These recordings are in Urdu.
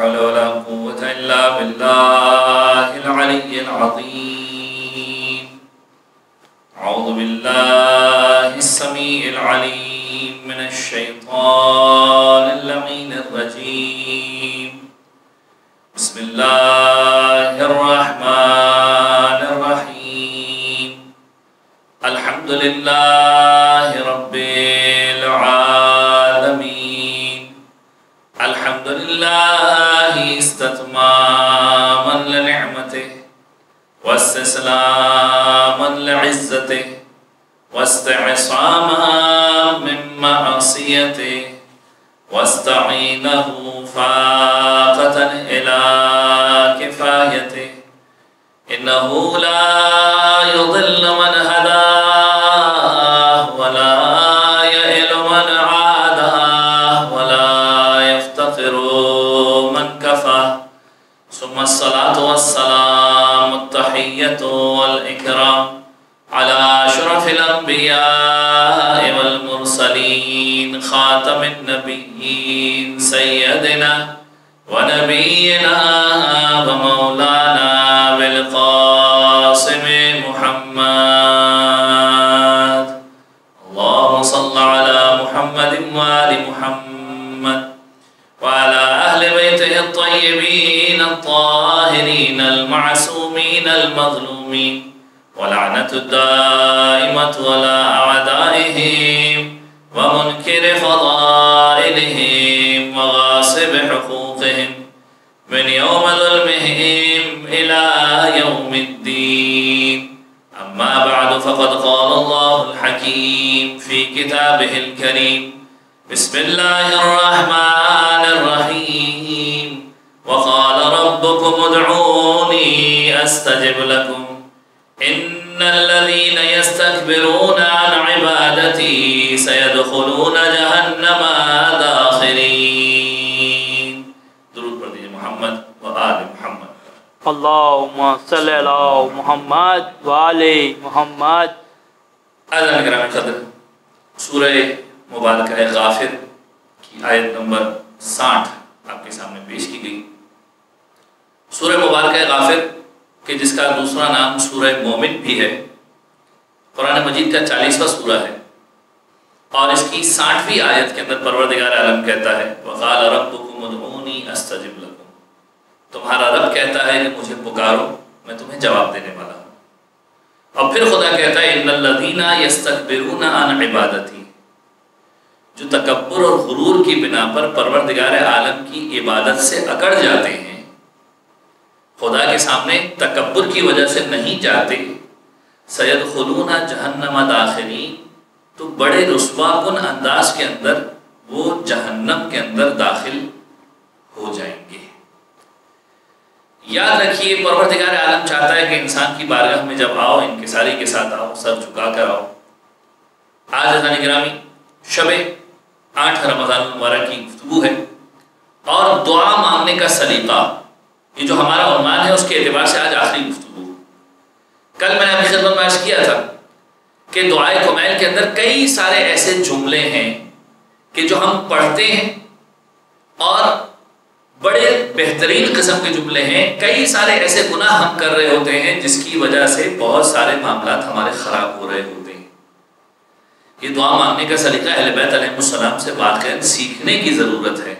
حول ولا قوة إلا بالله العلي العظيم. أعوذ بالله السميع العليم من الشيطان اللعين الرجيم. بسم الله الرحمن الرحيم. الحمد لله رب العالمين. الحمد لله استتماما لنعمته واستسلاما لعزته واستعصاما من معصيته واستعينه فاقة إلى كفايته. إنه لا يضل من هداه ولا يئل من عاداه ولا يفتقر من كفاه. ثم الصلاة والسلام التحية والإكرام على أشرف الأنبياء والمرسلين خاتم النبيين سيدنا ونبينا ومولانا بالقاسم محمد. اللهم صل على محمد وآل محمد وعلى أهل بيته الطيبين الطاهرين المعصومين المظلومين ولعنة الدائمة على أعدائهم ومنكر فضائلهم وغاصب حقوقهم من يوم ظلمهم إلى يوم الدين. أما بعد فقد قال الله الحكيم في كتابه الكريم. بسم الله الرحمن الرحيم. وقال ربكم ادعوني أستجب لكم إن الذين يستكبرون عن عبادتي سيدخلون جهنم داخرين. درود پڑھ دیجئے محمد و آل محمد. اللہم صلی علی محمد و آل محمد. اعزائي کرام قدر، سورہ مبارکہ غافر کی آیت نمبر 60 آپ کے سامنے پیش کی گئی. سورہ مبارکہ غافر کہ جس کا دوسرا نام سورہ مومن بھی ہے، قرآن مجید کا 40واں سورہ ہے، اور اس کی 60ویں آیت کے اندر پروردگار عالم کہتا ہے وَقَالَ رَبُّكُمُ ادْعُونِي أَسْتَجِبْ لَكُمْ. تمہارا رب کہتا ہے کہ مجھے پکارو، میں تمہیں جواب دینے والا ہوں. اور پھر خدا کہتا ہے إِنَّ الَّذِينَ يَسْتَكْبِرُونَ عَنْ عِبَادَتِي، جو تکبر اور غرور کی بنا پر پروردگار عالم کی عبادت سے اکڑ جاتے ہیں، خدا کے سامنے تکبر کی وجہ سے نہیں جاتے، سیدخلون جہنم داخرین، تو بڑے رسوا کن انداز کے اندر وہ جہنم کے اندر داخل ہو جائیں گے. یاد رکھیے پروردگار عالم چاہتا ہے کہ انسان کی بارگاہ میں جب آؤ انکساری کے ساتھ آؤ، سر جھکا کر آؤ. آج عزیزان گرامی شب 8 رمضان المبارک کی گفتگو ہے، اور دعا مانگنے کا سلیقہ، یہ جو ہمارا عنوان ہے اس کے اعتبار سے آج آخری گفتگو. کل میں نے اپنی خدمت میں عرض کیا تھا کہ دعائے کمیل کے اندر کئی سارے ایسے جملے ہیں کہ جو ہم پڑھتے ہیں اور بڑے بہترین قسم کے جملے ہیں. کئی سارے ایسے گناہ ہم کر رہے ہوتے ہیں جس کی وجہ سے بہت سارے معاملات ہمارے خراب ہو رہے ہوتے ہیں. یہ دعا مانگنے کا سلیقہ اہل بیت علیہ السلام سے واقعاً سیکھنے کی ضرورت ہے.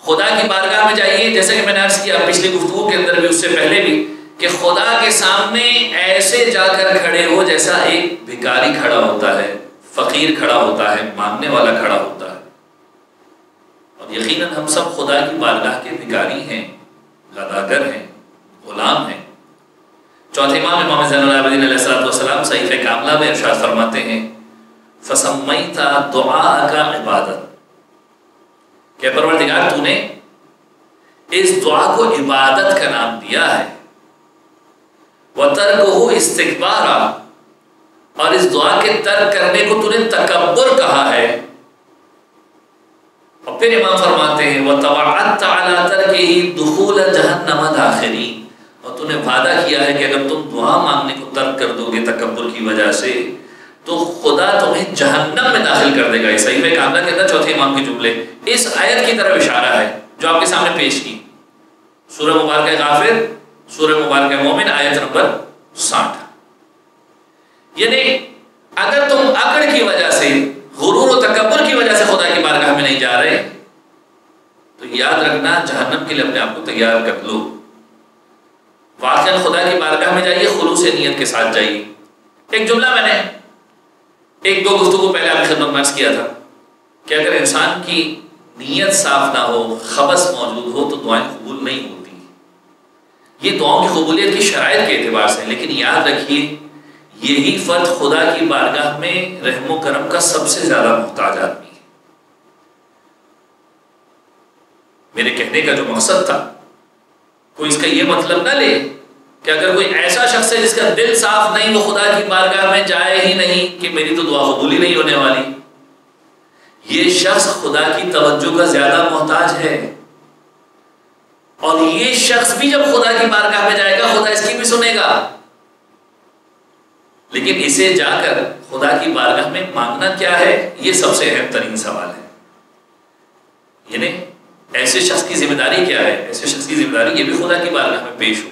خدا کی بارگاہ میں جائیے، جیسے کہ میں نے عرض کیا پچھلی گفتگو کے اندر بھی، اس سے پہلے بھی، کہ خدا کے سامنے ایسے جا کر کھڑے ہو جیسا ایک بھکاری کھڑا ہوتا ہے، فقیر کھڑا ہوتا ہے، مانگنے والا کھڑا ہوتا ہے. اور یقیناً ہم سب خدا کی بارگاہ کے بھکاری ہیں، غداگر ہیں، غلام ہیں. چوتھے امام زین العابدین علیہ السلام صحیفہ کاملہ میں ارشاد فرماتے ہیں فَسَمَّيْتَ دُعَاءَكَ عِبَادَةً، کہ پروردگار تو نے اس دعا کو عبادت کا نام دیا ہے. وَتَرْكُهُ اسْتِكْبَارًا، اور اس دعا کے ترک کرنے کو تو نے تکبر کہا ہے. اور پھر امام فرماتے ہیں وَتَوَعَدْتَ عَلَى تَرْكِهِ دُخُولَ جَهَنَّمَ دَاخِرِينَ، اور تو نے وعدہ کیا ہے کہ اگر تم دعا مانگنے کو ترک کر دو گے تکبر کی وجہ سے تو خدا تمہیں جہنم میں داخل کر دے گا. یہ صحیفہ کاملہ کے اندر چوتھے امام کے جملے اس آیت کی طرف اشارہ ہے جو آپ کے سامنے پیش کی. سورہ مبارکہ غافر، سورہ مبارکہ مومن، آیت نمبر 60۔ یعنی اگر تم عقل کی وجہ سے، غرور و تکبر کی وجہ سے خدا کی بارگاہ میں نہیں جا رہے تو یاد رکھنا جہنم کے لیے اپنے آپ کو تیار کر لو۔ واقعا خدا کی بارگاہ میں جائیے، خلوص نیت کے ساتھ جائیے۔ ایک جملہ میں نے ایک دو گفتگو پہلے آپ کی خدمت میں عرض کیا تھا کہ اگر انسان کی نیت صاف نہ ہو، خبث موجود ہو تو دعائیں قبول نہیں ہوتی۔ یہ دعاؤں کی قبولیت کی شرائط کے اعتبار سے، لیکن یاد رکھیے یہی فرد خدا کی بارگاہ میں رحم و کرم کا سب سے زیادہ محتاج آدمی ہے۔ میرے کہنے کا جو مقصد تھا، کوئی اس کا یہ مطلب نہ لے کہ اگر کوئی ایسا شخص ہے جس کا دل صاف نہیں، وہ خدا کی بارگاہ میں جائے ہی نہیں کہ میری تو دعا قبول ہی نہیں ہونے والی۔ یہ شخص خدا کی توجہ کا زیادہ محتاج ہے، اور یہ شخص بھی جب خدا کی بارگاہ میں جائے گا خدا اس کی بھی سنے گا، لیکن اسے جا کر خدا کی بارگاہ میں مانگنا کیا ہے، یہ سب سے اہم ترین سوال ہے۔ یعنی ایسے شخص کی ذمہ داری کیا ہے؟ ایسے شخص کی ذمہ داری یہ بھی خدا کی بارگاہ میں پیش ہو۔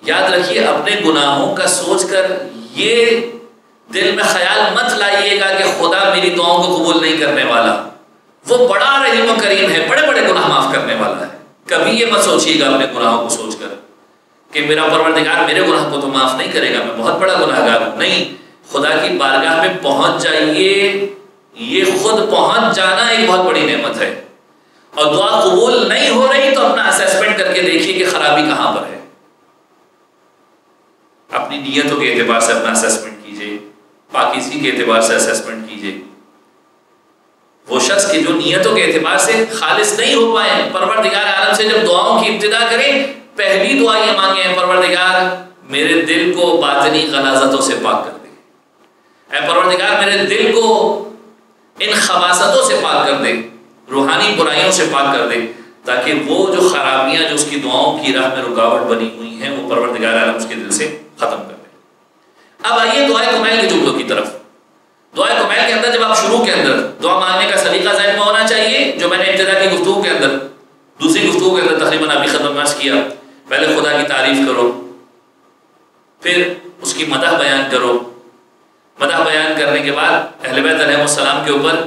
یاد رکھیے اپنے گناہوں کا سوچ کر یہ دل میں خیال مت لائیے گا کہ خدا میری دعاؤں کو قبول نہیں کرنے والا، وہ بڑا رحیم و کریم ہے، بڑے بڑے گناہ معاف کرنے والا ہے۔ کبھی یہ مت سوچیے گا اپنے گناہوں کو سوچ کر کہ میرا پروردگار میرے گناہ کو تو معاف نہیں کرے گا، میں بہت بڑا گناہگار ہوں۔ نہیں، خدا کی بارگاہ میں پہنچ جائیے، یہ خود پہنچ جانا ایک بہت بڑی نعمت ہے۔ اور دعا قبول نہیں ہو رہی تو اپنا اسیسمنٹ کر کے دیکھیے کہ خرابی کہاں پر ہے۔ اپنی نیتوں کے اعتبار سے اپنا اسیسمنٹ کیجیے، پاکیزگی کے اعتبار سے اسیسمنٹ کیجیے۔ وہ شخص کے جو نیتوں کے اعتبار سے خالص نہیں ہو پائے، پروردگار عالم سے جب دعاؤں کی ابتدا کریں پہلی دعا یہ مانگیں، پروردگار میرے دل کو باطنی غلاظتوں سے پاک کر دے، اے پروردگار میرے دل کو ان خباثتوں سے پاک کر دے، روحانی برائیوں سے پاک کر دے، تاکہ وہ جو خرابیاں جو اس کی دعاؤں کی راہ میں رکاوٹ بنی ہوئی ہیں وہ پروردگار عالم اس کے دل سے ختم کر دے۔ اب آئیے دعائے کمیل کے جملوں کی طرف۔ دعائے کمیل کے اندر جب آپ شروع کے اندر دعا مانگنے کا سلیقہ ذہن میں ہونا چاہیے، جو میں نے ابتدا کی گفتگو کے اندر، دوسری گفتگو کے اندر تقریباً آپ کی خدمت میں عرض کیا، پہلے خدا کی تعریف کرو، پھر اس کی مدح بیان کرو، مدح بیان کرنے کے بعد اہل بیت علیہ السلام کے اوپر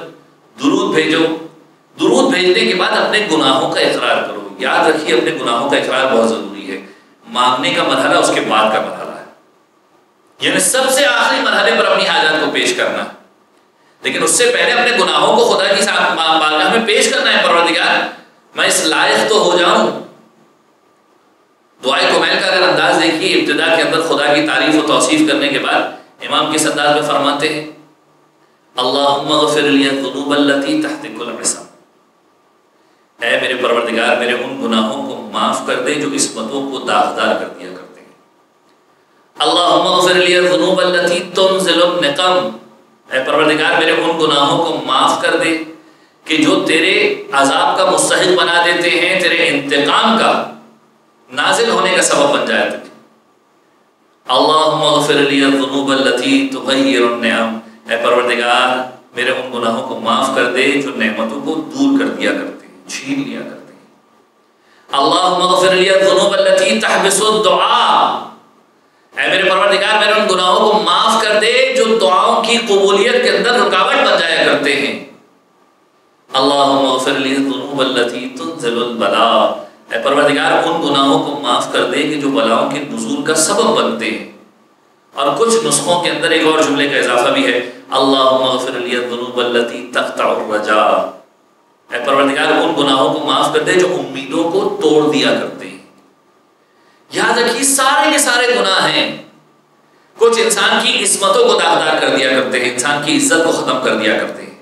درود بھیجو، درود بھیجنے کے بعد اپنے گناہوں کا اقرار کرو۔ یاد رکھیے اپنے گناہوں کا اقرار بہت ضروری ہے، مانگنے کا مرحلہ اس کے بعد کا مرحلہ ہے، یعنی سب سے آخری مرحلے پر اپنی حاجات کو پیش کرنا، لیکن اس سے پہلے اپنے گناہوں کو خدا کی بارگاہ میں پیش کرنا ہے۔ پروردگار میں اس لائق تو ہو جاؤں۔ دعائے کمیل کا اگر انداز دیکھیے، ابتدا کے اندر خدا کی تعریف و توصیف کرنے کے بعد امام کس انداز میں فرماتے ہیں، اللہم اغفر لی الذنوب التی تحت کل عصم، اے میرے پروردگار میرے ان گناہوں کو معاف کر دے جو عصمتوں کو داغدار کر دیا کرتے ہیں۔ اللہم اغفر لی الذنوب التی تنزل النقم، اے پروردگار میرے ان گناہوں کو معاف کر دے کہ جو تیرے عذاب کا مستحق بنا دیتے ہیں، تیرے انتقام کا نازل ہونے کا سبب بن جائے تھے۔ اللہم اغفر لی الذنوب التی تغیر النعم، اے پروردگار میرے ان گناہوں کو معاف کر دے جو نعمتوں کو دور کر دیا کرتے ہیں، چھین لیا کرتے ہیں۔ اللہم اغفر لی الذنوب التی تحبس الدعاء، اے میرے پروردگار میرے ان گناہوں کو معاف کر دے جو دعاؤں کی قبولیت کے اندر رکاوٹ بن جایا کرتے ہیں۔ اللہم اغفر لی الذنوب التی تنزل البلاء، اے پروردگار ان گناہوں کو معاف کر دے کہ جو بلاؤں کے نزول کا سبب بنتے ہیں۔ اور کچھ نسخوں کے اندر ایک اور جملے کا اضافہ بھی ہے، اللہم اغفر لی الذنوب التی تقطع الرجاء، اے پروردگار ان گناہوں کو معاف کر دے جو امیدوں کو توڑ دیا کرتے ہیں۔ یاد رکھیے سارے کے سارے گناہ ہیں، کچھ انسان کی عصمتوں کو داغدار کر دیا کرتے ہیں، انسان کی عزت کو ختم کر دیا کرتے ہیں،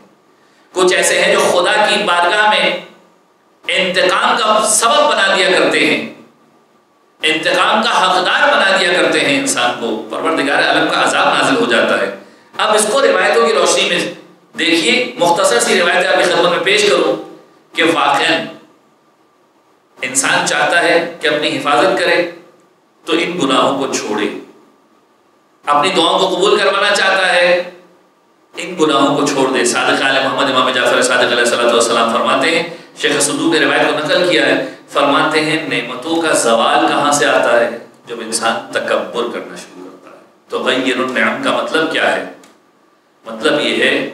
کچھ ایسے ہیں جو خدا کی بارگاہ میں انتقام کا سبب بنا دیا کرتے ہیں، انتقام کا حقدار بنا دیا کرتے ہیں انسان کو، پروردگار عالم کا عذاب نازل ہو جاتا ہے۔ اب اس کو روایتوں کی روشنی میں دیکھیے، مختصر سی روایتیں آپ کی خدمت میں پیش کروں کہ واقعاً انسان چاہتا ہے کہ اپنی حفاظت کرے تو ان گناہوں کو چھوڑے، اپنی دعاؤں کو قبول کروانا چاہتا ہے ان گناہوں کو چھوڑ دے۔ صادق آل محمد امام جعفر صادق علیہ الصلوۃ والسلام فرماتے ہیں، شیخ صدوق نے روایت کو نقل کیا ہے، فرماتے ہیں نعمتوں کا زوال کہاں سے آتا ہے؟ جب انسان تکبر کرنا شروع کرتا ہے۔ تو غیر النعم کا مطلب کیا ہے؟ مطلب یہ ہے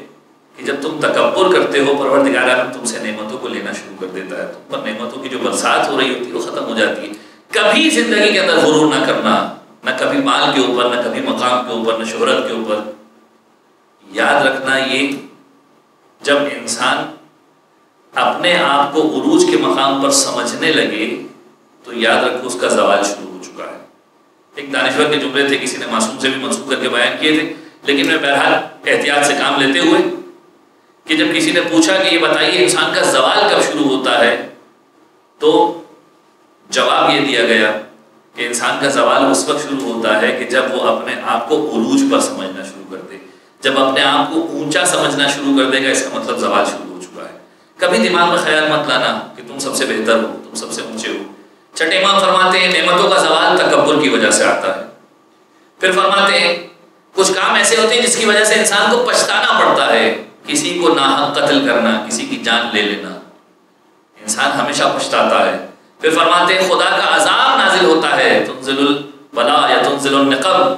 کہ جب تم تکبر کرتے ہو، پروردگار عالم تم سے نعمتوں کو لینا شروع کر دیتا ہے، تم پر نعمتوں کی جو برسات ہو رہی ہوتی ہے وہ ختم ہو جاتی ہے۔ کبھی زندگی کے اندر غرور نہ کرنا، نہ کبھی مال کے اوپر، نہ کبھی مقام کے اوپر، نہ شہرت کے اوپر۔ یاد رکھنا یہ جب انسان اپنے آپ کو عروج کے مقام پر سمجھنے لگے تو یاد رکھو اس کا زوال شروع ہو چکا ہے۔ ایک دانشور کے جملے تھے، کسی نے معصوم سے بھی منسوب کر کے بیان کیے تھے، لیکن میں بہرحال احتیاط سے کام لیتے ہوئے کہ جب کسی نے پوچھا کہ یہ بتائیے انسان کا زوال کب شروع ہوتا ہے، تو جواب یہ دیا گیا کہ انسان کا زوال اس وقت شروع ہوتا ہے کہ جب وہ اپنے آپ کو عروج پر سمجھنا شروع کر دے، جب اپنے آپ کو اونچا سمجھنا شروع کر دے گا، اس کا مطلب زوال شروع ہو چکا ہے۔ کبھی دماغ میں خیال مت لانا کہ تم سب سے بہتر ہو، تم سب سے اونچے ہو۔ چھٹے امام فرماتے ہیں نعمتوں کا زوال تکبر کی وجہ سے آتا ہے۔ پھر فرماتے ہیں کچھ کام ایسے ہوتے ہیں جس کی وجہ سے انسان کو پچھتانا پڑتا ہے، کسی کو ناحق قتل کرنا، کسی کی جان لے لینا، انسان ہمیشہ پچھتاتا ہے۔ پھر فرماتے ہیں خدا کا عذاب نازل ہوتا ہے، تنزل البلا یا تنزل النقم،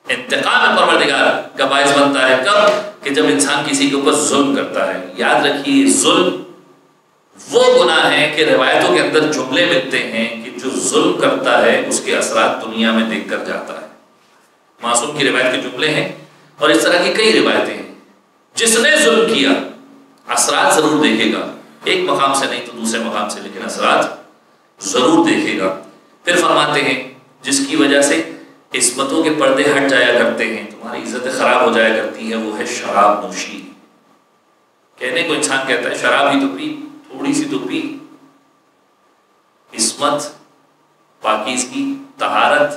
انتقام پروردگار کا باعث بنتا ہے۔ کب؟ کہ جب انسان کسی کے اوپر ظلم کرتا ہے۔ یاد رکھیے ظلم وہ گناہ ہے کہ روایتوں کے اندر جملے ملتے ہیں کہ جو ظلم کرتا ہے اس کے اثرات دنیا میں دیکھ کر جاتا ہے۔ معصوم کی روایت کے جملے ہیں اور اس طرح کی کئی روایتیں ہیں۔ جس نے ظلم کیا اثرات ضرور دیکھے گا، ایک مقام سے نہیں تو دوسرے مقام سے، لیکن اثرات ضرور دیکھے گا۔ پھر فرماتے ہیں جس کی وجہ سے عصمتوں کے پردے ہٹ جایا کرتے ہیں، تمہاری عزتیں خراب ہو جایا کرتی ہیں، وہ ہے شراب نوشی۔ کہنے کو انسان کہتا ہے شراب ہی تو پی، تھوڑی سی تو پی۔ عصمت، پاکیزگی، طہارت،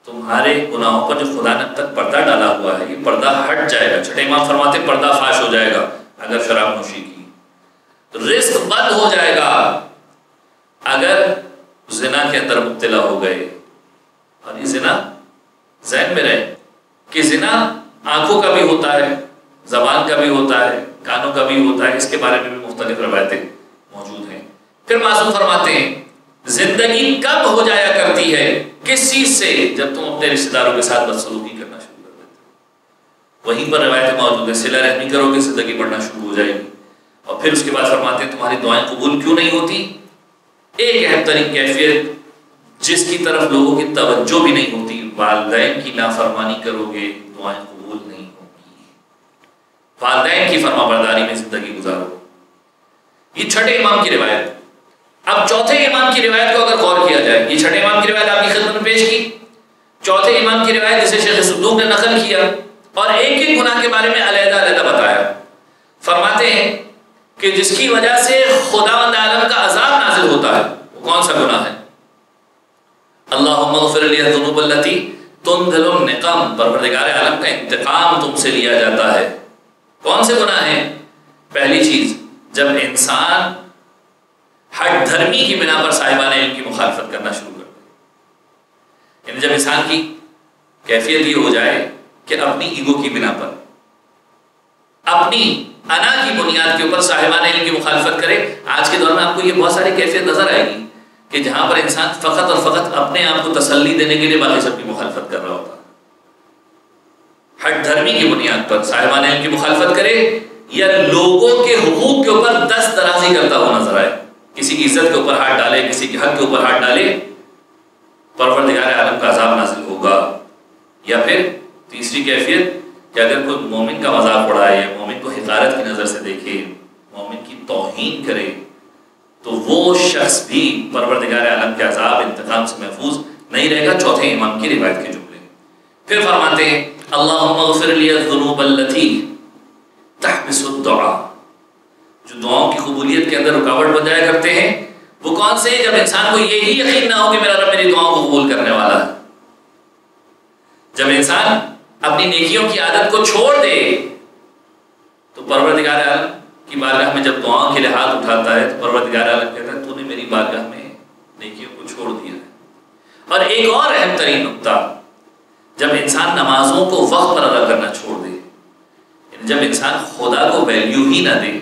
تمہارے گناہوں پر جو خدا نے اب تک پردہ ڈالا ہوا ہے یہ پردہ ہٹ جائے گا۔ چھٹے امام فرماتے پردہ فاش ہو جائے گا اگر شراب نوشی کی، تو رزق بند ہو جائے گا اگر زنا کے اندر مبتلا ہو گئے۔ اور یہ زنا ذہن میں رہے کہ زنا آنکھوں کا بھی ہوتا ہے، زبان کا بھی ہوتا ہے، کانوں کا بھی ہوتا ہے، اس کے بارے میں بھی مختلف روایتیں موجود ہیں۔ پھر معصوم فرماتے ہیں زندگی کب ہو جایا کرتی ہے، کس چیز سے؟ جب تم اپنے رشتہ داروں کے ساتھ بدسلوکی کرنا شروع کر دیتے ہو۔ وہیں پر روایتیں موجود ہیں صلہ رحمی کرو گے زندگی بڑھنا شروع ہو جائے گی۔ اور پھر اس کے بعد فرماتے ہیں تمہاری دعائیں قبول کیوں نہیں ہوتی؟ ایک اہم ترین کیفیت جس کی طرف لوگوں کی توجہ بھی نہیں ہوتی، والدین کی نافرمانی کرو گے دعائیں قبول نہیں ہوگی۔ والدین کی فرما برداری میں زندگی گزارو۔ یہ چھٹے امام کی روایت۔ اب چوتھے امام کی روایت کو اگر غور کیا جائے، یہ چھٹے امام کی روایت آپ کی خدمت میں پیش کی، چوتھے امام کی روایت جسے شیخ صدوق نے نقل کیا اور ایک ایک گناہ کے بارے میں علیحدہ علیحدہ بتایا۔ فرماتے ہیں کہ جس کی وجہ سے خداوند عالم کا عذاب نازل ہوتا ہے، وہ کون سا گناہ ہے؟ اللہم اغفر لی الذنوب التی تنزل النقم، پروردگار عالم کا انتقام تم سے لیا جاتا ہے۔ کون سے گناہ ہیں؟ پہلی چیز جب انسان ہٹ دھرمی کی بنا پر صاحبان علم کی مخالفت کرنا شروع کر دے، یعنی جب انسان کی کیفیت یہ ہو جائے کہ اپنی ایگو کی بنا پر، اپنی انا کی بنیاد کے اوپر صاحبان علم کی مخالفت کرے۔ آج کے دور میں آپ کو یہ بہت ساری کیفیت نظر آئے گی کہ جہاں پر انسان فقط اور فقط اپنے آپ کو تسلی دینے کے لیے باقی سب کی مخالفت کر رہا ہوتا ہے۔ ہٹ دھرمی کی بنیاد پر صاحبان علم کی مخالفت کرے یا لوگوں کے حقوق کے اوپر دست درازی کرتا ہوا نظر آئے، کسی کی عزت کے اوپر ہاتھ ڈالے، کسی کے حق کے اوپر ہاتھ ڈالے، پروردگار عالم کا عذاب نازل ہوگا۔ یا پھر تیسری کیفیت کہ اگر کوئی مومن کا مذاق اڑائے یا مومن کو حقارت کی نظر سے دیکھے، مومن کی توہین کرے، تو وہ شخص بھی پروردگار عالم کے عذاب انتقام سے محفوظ نہیں رہے گا۔ چوتھے امام کی روایت کے جملے۔ پھر فرماتے ہیں اللہم اغفر لی الذنوب التی تحبس الدعاء، جو دعاؤں کی قبولیت کے اندر رکاوٹ بن جایا کرتے ہیں وہ کون سے ہیں؟ جب انسان کو یہی یقین نہ ہو کہ میرا رب میری دعاؤں کو قبول کرنے والا ہے۔ جب انسان اپنی نیکیوں کی عادت کو چھوڑ دے تو پروردگار عالم کی بارگاہ میں جب دعاؤں کے لیے ہاتھ اٹھاتا ہے تو پروردگار عالم کہتا ہے تو نے میری بارگاہ میں نیکیوں کو چھوڑ دیا ہے۔ اور ایک اور اہم ترین نقطہ، جب انسان نمازوں کو وقت پر ادا کرنا چھوڑ دے، یعنی جب انسان خدا کو ویلیو ہی نہ دے۔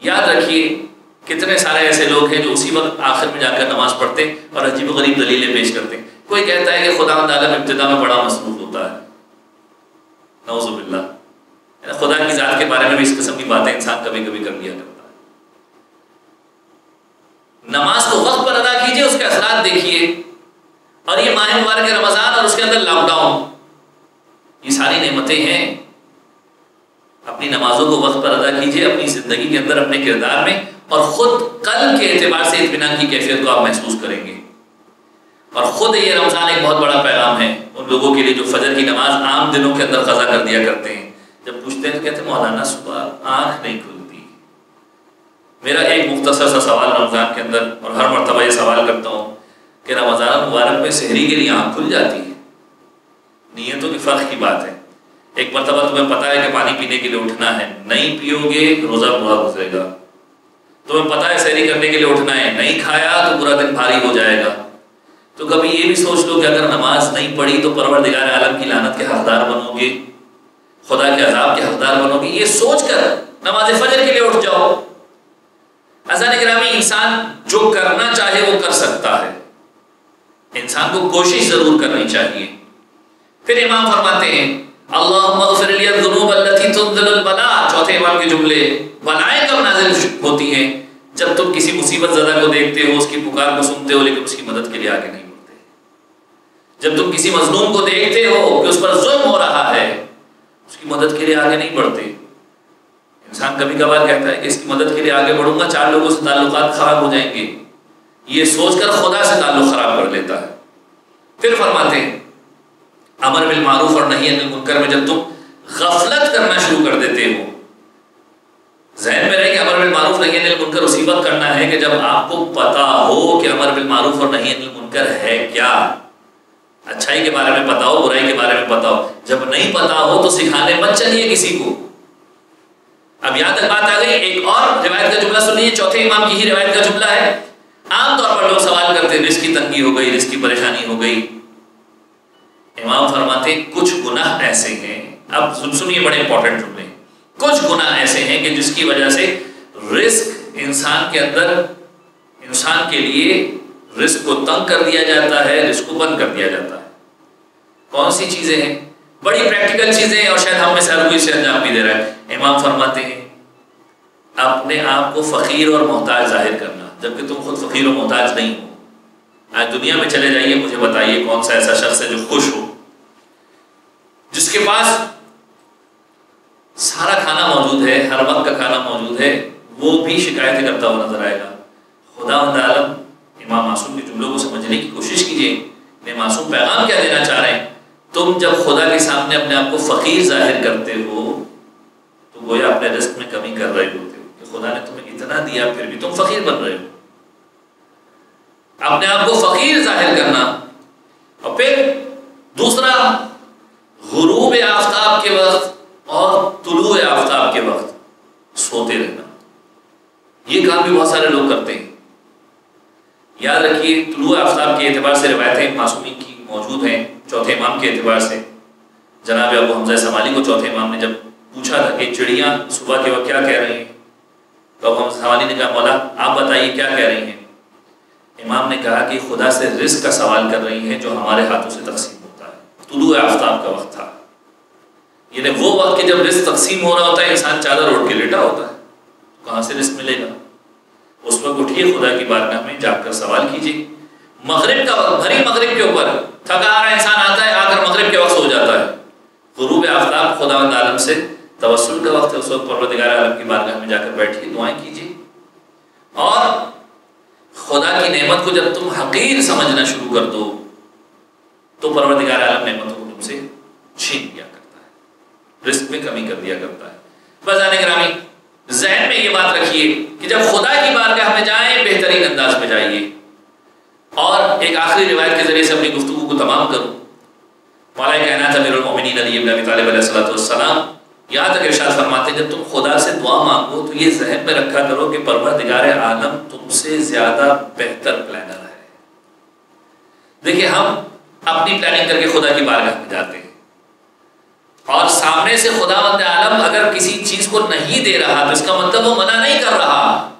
یاد رکھیے کتنے سارے ایسے لوگ ہیں جو اسی وقت آخر میں جا کر نماز پڑھتے اور عجیب و غریب دلیلیں پیش کرتے ہیں. کوئی کہتا ہے کہ خداوند عالم ابتدا میں بڑا مصروف ہوتا ہے. نعوذ باللہ. خدا کی ذات کے بارے میں بھی اس قسم کی باتیں انسان کبھی کبھی کر لیا کرتا ہے. نماز کو وقت پر ادا کیجئے، اس کے اثرات دیکھیے. اور یہ ماہ مبارک رمضان اور اس کے اندر لاک ڈاؤن، یہ ساری نعمتیں ہیں. اپنی نمازوں کو وقت پر ادا کیجئے، اپنی زندگی کے اندر، اپنے کردار میں، اور خود قلب کے اعتبار سے اطمینان کی کیفیت کو آپ محسوس کریں گے. اور خود یہ رمضان ایک بہت بڑا پیغام ہے ان لوگوں کے لیے جو فجر کی نماز عام دنوں کے اندر قضا کر دیا کرتے ہیں. جب پوچھتے ہیں تو کہتے ہیں مولانا صبح آنکھ نہیں کھلتی. میرا ایک مختصر سا سوال رمضان کے اندر، اور ہر مرتبہ یہ سوال کرتا ہوں کہ رمضان مبارک میں سحری کے لیے آنکھ کھل جاتی ہے؟ نیتوں کے فرق کی بات ہے. ایک مرتبہ تمہیں پتا ہے کہ پانی پینے کے لیے اٹھنا ہے، نہیں پیو گے روزہ پورا گزرے گا. تمہیں پتا ہے سحری کرنے کے لیے اٹھنا ہے، نہیں کھایا تو پورا دن بھاری ہو جائے گا. تو کبھی یہ بھی سوچ لو کہ اگر نماز نہیں پڑھی تو پروردگار عالم کی لعنت کے حقدار بنو گے، خدا کے عذاب کے حقدار بنو گے. یہ سوچ کر نماز فجر کے لیے اٹھ جاؤ. عزیزان گرامی، انسان جو کرنا چاہے وہ کر سکتا ہے، انسان کو کوشش ضرور کرنی چاہیے. پھر امام فرماتے ہیں اللہم اغفر لی الذنوب التي تنزل البلاء. چوتھے امام کے جملے. بلائیں کب نازل ہوتی ہیں؟ جب تم کسی مصیبت زدہ کو دیکھتے ہو، اس کی پکار کو سنتے ہو، لیکن اس کی مدد کے لیے آگے نہیں بڑھتے. جب تم کسی مظلوم کو دیکھتے ہو کہ اس پر ظلم ہو رہا ہے، اس کی مدد کے لیے آگے نہیں بڑھتے. انسان کبھی کبھار کہتا ہے کہ اس کی مدد کے لیے آگے بڑھوں گا، 4 لوگوں سے تعلقات خراب ہو جائیں گے. یہ سوچ کر خدا سے تعلق خراب کر لیتا ہے. پھر فرماتے ہیں امر بالمعروف اور نہی عن المنکر میں جب تم غفلت کرنا شروع کر دیتے ہو، ذہن میں رہے کہ امر بالمعروف نہی عن المنکر اسی وقت کرنا ہے کہ جب آپ کو پتا ہو کہ امر بالمعروف اور نہی عن المنکر ہے کیا. اچھائی کے بارے میں پتا ہو، برائی کے بارے میں پتا ہو. جب نہیں پتا ہو تو سکھانے مت چلیے کسی کو. اب یہاں تک بات آ گئی. ایک اور روایت کا جملہ سنیے، چوتھے امام کی ہی روایت کا جملہ ہے. عام طور پر لوگ سوال کرتے ہیں رزق کی تنگی ہو گئی، رزق کی پریشانی ہو گئی. امام فرماتے ہیں کچھ گناہ ایسے ہیں، اب سنیے بڑے امپورٹنٹ جملے، کچھ گناہ ایسے ہیں کہ جس کی وجہ سے رزق انسان کے اندر، انسان کے لیے رزق کو تنگ کر دیا جاتا ہے، رزق کو بند کر دیا جاتا ہے. کون سی چیزیں ہیں؟ بڑی پریکٹیکل چیزیں ہیں اور شاید ہم میں سے ہر کوئی سے انجام بھی دے رہا ہے. امام فرماتے ہیں اپنے آپ کو فقیر اور محتاج ظاہر کرنا جبکہ تم خود فقیر و محتاج نہیں ہو. آج دنیا میں چلے جائیے، مجھے بتائیے کون سا ایسا شخص ہے جو خوش ہو، جس کے پاس سارا کھانا موجود ہے، ہر وقت کا کھانا موجود ہے، وہ بھی شکایتیں کرتا ہوا نظر آئے گا. خداوند عالم امام معصوم کے جملوں کو سمجھنے کی کوشش کیجیے. امام معصوم پیغام کیا دینا چاہ رہے ہیں؟ تم جب خدا کے سامنے اپنے آپ کو فقیر ظاہر کرتے ہو تو گویا اپنے رزق میں کمی کر رہے ہوتے ہو کہ خدا نے تمہیں اتنا دیا پھر بھی تم فقیر بن رہے ہو. اپنے آپ کو فقیر ظاہر کرنا. اور پھر دوسرا، غروب آفتاب کے وقت اور طلوع آفتاب کے وقت سوتے رہنا. یہ کام بھی بہت سارے لوگ کرتے ہیں. یاد رکھیے طلوع آفتاب کے اعتبار سے روایتیں معصومین کی موجود ہیں. چوتھے امام کے اعتبار سے جناب ابو حمزہ سمالی کو چوتھے امام نے جب پوچھا تھا کہ چڑیاں صبح کے وقت کیا کہہ رہی ہیں، تو ابو حمزہ سمالی نے کہا مولا آپ بتائیے کیا کہہ رہی ہیں. امام نے کہا کہ خدا سے رزق کا سوال کر رہی ہیں جو ہمارے ہاتھوں سے تقسیم ہوتا ہے. طلوع آفتاب کا وقت تھا، یعنی وہ وقت کہ جب رزق تقسیم ہو رہا ہوتا ہے، انسان چادر اوڑھ کے لیٹا ہوتا ہے، کہاں سے رزق ملے گا؟ اس وقت اٹھیے، خدا کی بارگاہ میں جا کر سوال کیجیے. مغرب کا وقت، بھری مغرب کے اوپر تھکا آ رہا انسان آتا ہے، آ کر مغرب کے وقت سو جاتا ہے. غروب آفتاب خداوند عالم سے توسل کا وقت ہے. اس وقت پروردگار عالم کی بارگاہ میں جا کر بیٹھیے، دعائیں کیجیے. اور خدا کی نعمت کو جب تم حقیر سمجھنا شروع کر دو تو پروردگار عالم نعمتوں کو تم سے چھین لیا کرتا ہے، رزق میں کمی کر دیا کرتا ہے. بس آنے گرامی ذہن میں یہ بات رکھیے کہ جب خدا کی بارگاہ میں جائیں بہترین انداز میں جائیے. اور ایک آخری روایت کے ذریعے سے اپنی گفتگو کو تمام کروں. مولا کائنات امیر المومنین علی بن ابی طالب علیہ السلام یہاں تک ارشاد فرماتے ہیں جب تم خدا سے دعا مانگو تو یہ ذہن میں رکھا کرو کہ پروردگار عالم تم سے زیادہ بہتر پلانر ہے. دیکھیں ہم اپنی پلاننگ کر کے خدا کی بارگاہ میں جاتے ہیں اور سامنے سے خداوند عالم اگر کسی چیز کو نہیں دے رہا تو اس کا مطلب وہ منع نہیں کر رہا.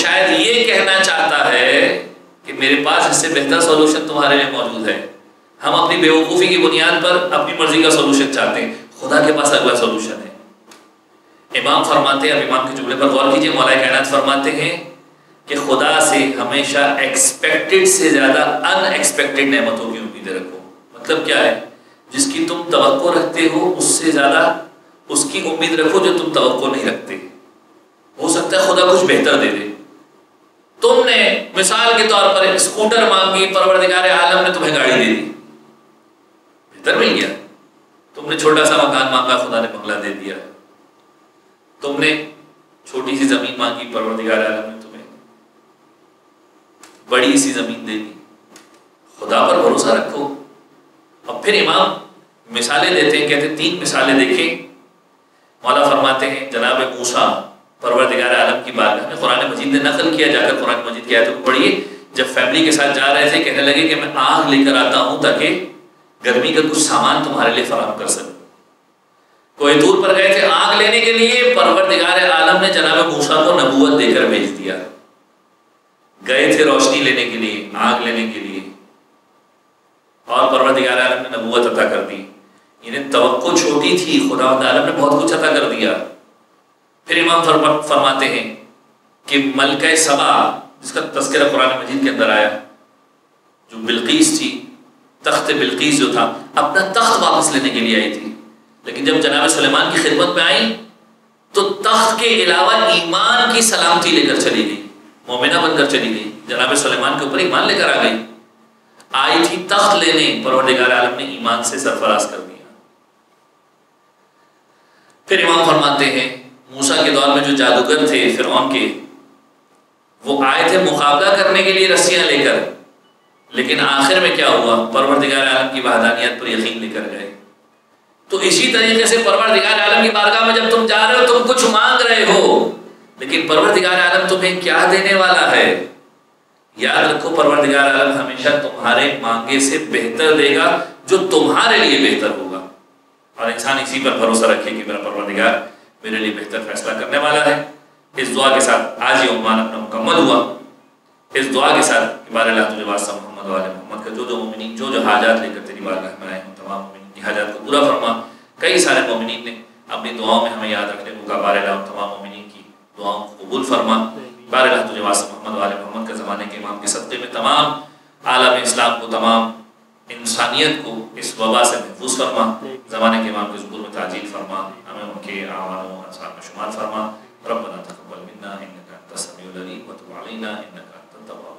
شاید یہ کہنا چاہتا ہے کہ میرے پاس اس سے بہتر سولوشن تمہارے لیے موجود ہے. ہم اپنی بیوقوفی کی بنیاد پر اپنی مرضی کا سولوشن چاہتے ہیں, خدا کے پاس اگلا سولوشن ہے. امام فرماتے ہیں, اب امام کے جملے پر غور کیجئے, مولا کائنات فرماتے ہیں کہ خدا سے ہمیشہ ایکسپیکٹڈ سے زیادہ ان ایکسپیکٹڈ نعمتوں کی امیدیں رکھو. مطلب کیا ہے؟ جس کی تم توقع رکھتے ہو اس سے زیادہ اس کی امید رکھو جو تم توقع نہیں رکھتے. ہو سکتا ہے خدا کچھ بہتر دے دے. تم نے مثال کے طور پر اسکوٹر مانگی, پروردگار عالم نے تمہیں گاڑی دے دی, بہتر مل گیا. تم نے چھوٹا سا مکان مانگا, خدا نے بنگلہ دے دیا. تم نے چھوٹی سی زمین مانگی, پروردگار عالم نے تمہیں بڑی سی زمین دے دی. خدا پر بھروسہ رکھو. اب پھر امام مثالیں دیتے ہیں, کہتے ہیں 3 مثالیں دیکھیں. مولا فرماتے ہیں جناب موسیٰ پروردگار عالم کی بارگاہ میں, قرآن مجید نے نقل کیا, جا کر قرآن مجید کی آیتوں کو پڑھیے. جب فیملی کے ساتھ جا رہے تھے, کہنے لگے کہ میں آگ لے کر آتا ہوں تاکہ گرمی کا کچھ سامان تمہارے لیے فراہم کر سکوں. کوئی طور پر گئے تھے آگ لینے کے لیے, پروردگار عالم نے جناب موسیٰ کو نبوت دے کر بھیج دیا. گئے تھے روشنی لینے کے لیے, آگ لینے کے لیے, اور پروردگار عالم نے نبوت عطا کر دی. انہیں توقع چھوٹی تھی, خداوند عالم نے بہت کچھ عطا کر دیا. پھر امام فرماتے ہیں کہ ملکہ سبا, جس کا تذکرہ قرآن مجید کے اندر آیا, جو بلقیس تھی, تخت بلقیس جو تھا, اپنا تخت واپس لینے کے لیے آئی تھی. لیکن جب جناب سلیمان کی خدمت میں آئی تو تخت کے علاوہ ایمان کی سلامتی لے کر چلی گئی, مومنہ بن کر چلی گئی. جناب سلیمان کے اوپر ایمان لے کر آ گئی. آئی تھی تخت لینے, پروردگار عالم نے ایمان سے سرفراز کر دیا. پھر امام فرماتے ہیں موسیٰ کے دور میں جو جادوگر تھے فرعون کے, وہ آئے تھے مقابلہ کرنے کے لیے رسیاں لے کر, لیکن آخر میں کیا ہوا؟ پروردگار عالم کی وحدانیت پر یقین لے کر گئے. تو اسی طریقے سے پروردگار عالم کی بارگاہ میں جب تم جا رہے ہو, تم کچھ مانگ رہے ہو, لیکن پروردگار عالم تمہیں کیا دینے والا ہے؟ یاد رکھو پروردگار عالم ہمیشہ تمہارے مانگے سے بہتر دے گا جو تمہارے لیے بہتر ہوگا. اور انسان اسی پر بھروسہ رکھے کہ میرا پروردگار میرے لیے بہتر فیصلہ کرنے والا ہے. اس دعا کے ساتھ آج یہ عنوان اپنا مکمل ہوا. اس دعا کے ساتھ کہ بار اللہ تجھے واسطہ محمد و آل محمد کا جو مومنین جو حاجات لے کر تیری بارگاہ میں آئے ہیں, تمام مومنین کی حاجات کو پورا فرما. کئی سارے مومنین نے اپنی دعاؤں میں ہمیں یاد رکھنے کو کہا, بار اللہ تمام مومنین کی دعاؤں کو قبول فرما. بار اللہ تجھے واسطہ محمد و آل محمد کے زمانے کے امام کے صدقے میں تمام عالم اسلام کو, تمام انسانیت کو اس وبا سے محفوظ فرما. زمانے کے امام کے ظہور میں تعجیل فرما, ہمیں ان کے اعوان و انصار میں شمار فرما. ربنا تقبل منا انک انت السمیع العلیم وتب علینا انک انت التواب